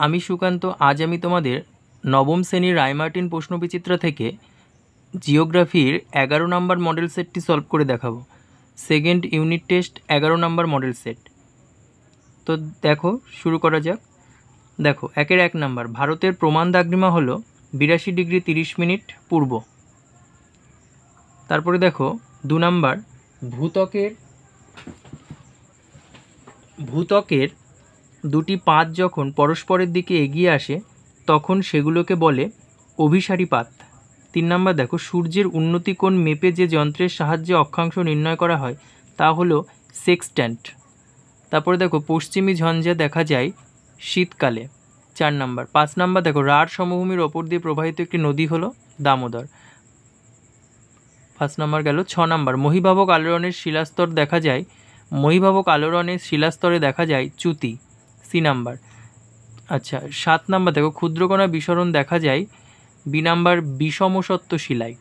আমি সুকান্ত। আজ আমি তোমাদের নবম শ্রেণীর রায়মার্টিন প্রশ্নবিচিত্রা থেকে জিওগ্রাফির 11 নম্বর মডেল সেটটি সলভ করে দেখাবো। সেকেন্ড ইউনিট টেস্ট 11 নম্বর মডেল সেট। তো দেখো, শুরু করা যাক। দেখো, 1 নম্বর, ভারতের প্রমাণ দ্রাঘিমা হলো 82 ডিগ্রি 30 মিনিট পূর্ব। তারপরে দেখো 2 নম্বর, ভূত্বকের দুটি পাত যখন পরস্পরের দিকে এগিয়ে আসে তখন সেগুলোকে বলে অভিসারী পাত। 3 নম্বর দেখো, সূর্যের উন্নতি কোণ মেপে যে যন্ত্রের সাহায্যে অক্ষাংশ নির্ণয় করা হয় তা হলো সেক্সট্যান্ট। তারপরে দেখো, পশ্চিমী ঝঞ্ঝা দেখা যায় শীতকালে। 4 নম্বর। 5 নম্বর দেখো, রাঢ় সমভূমির ওপর দিয়ে প্রবাহিত একটি নদী হলো দামোদর। 5 নম্বর গেল। 6 নম্বর, মহীভাবক আলোড়নের শিলাস্তরে দেখা যায় চ্যুতি। C number. আচ্ছা, 7 নম্বর দেখো, ক্ষুদ্রকণা বিসরণ দেখা যায় বি নাম্বার বিষমসত্ব শিলায়।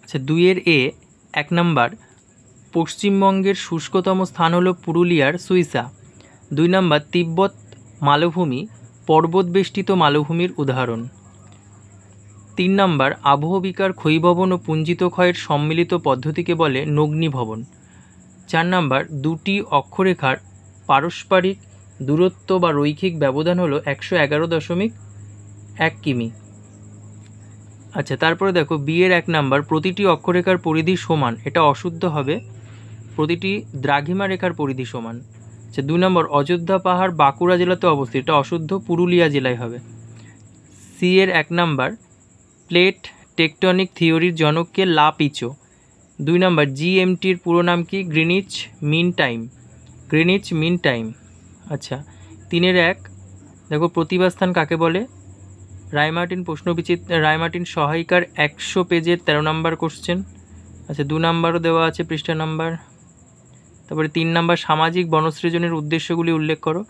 আচ্ছা, 2 এ 1 নম্বর, পশ্চিমবঙ্গের শুষ্কতম স্থান হলো পুরুলিয়ার সুইসা। 2 নম্বর, তিব্বত মালভূমি পর্বতবেষ্টিত মালভূমির উদাহরণ। 3 নম্বর, আবহবিকার ক্ষয়ীভবন ও পুঞ্জিত ক্ষয়ের সম্মিলিত পদ্ধতিকে বলে নগ্নীভবন। 4 নম্বর, দুটি অক্ষরেখার পারস্পরিক দূরত্ব বা রৈখিক ব্যবধান হলো 111.1 কিমি। আচ্ছা, তারপরে দেখো বি এর 1 নম্বর, প্রতিটি অক্ষরেখার পরিধি সমান, এটা অশুদ্ধ হবে, প্রতিটি দ্রাঘিমা রেখার পরিধি সমান। আচ্ছা, 2 নম্বর, অযোধ্যা পাহাড় বাঁকুড়া জেলাতে অবস্থিত, এটা অশুদ্ধ, পুরুলিয়া জেলায় হবে। সি এর 1 নম্বর, প্লেট টেকটনিক থিওরির জনককে লা পিচো। 2 নম্বর, জিএমটির পুরো নাম কি? Greenwich mean time. আচ্ছা, 3 এর 1 দেখো, প্রতিভাস্থান কাকে বলে? রায়মার্টিন সহায়িকার 100 পেজের 13 নম্বর কোশ্চেন। আচ্ছা, 2 নম্বরও দেওয়া আছে পৃষ্ঠা নাম্বার। তারপরে 3 নম্বর, সামাজিক বনসৃজনের উদ্দেশ্যগুলি উল্লেখ করো।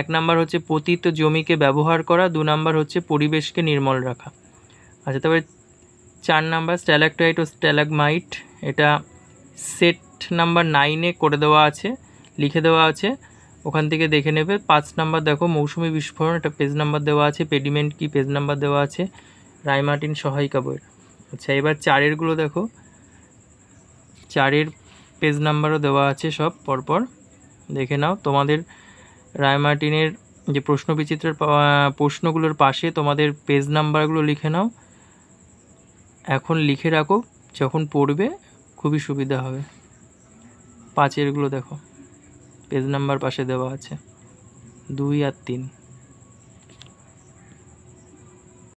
1 নম্বর হচ্ছে পতিত জমিকে ব্যবহার করা, 2 নম্বর হচ্ছে পরিবেশকে নির্মল রাখা। আচ্ছা, তারপরে 4 নম্বর, স্ট্যালাকটাইট ও স্ট্যালাগমাইট, এটা সেট নাম্বার 9-এ করে দেওয়া আছে, লিখে দেওয়া আছে, ওখান থেকে দেখে নেবে। 5 নম্বর দেখো, মৌসুমি বিস্ফোরণ, এটা পেজ নাম্বার দেওয়া আছে। পেডিমেন্ট কি, পেজ নাম্বার দেওয়া আছে রায়মার্টিন সহায়িকা বইয়ের। আচ্ছা, এবার 4-এরগুলো দেখো, 4-এর পেজ নাম্বারও দেওয়া আছে, সব পরপর দেখে নাও। তোমাদের রায়মার্টিনের যে প্রশ্নবিচিত্রের প্রশ্নগুলোর পাশে তোমাদের পেজ নাম্বারগুলো লিখে নাও, এখন লিখে রাখো, যখন পড়বে খুবই সুবিধা হবে। 5-এরগুলো দেখো, পেজ নাম্বার পাশে দেওয়া আছে, 2 আর 3।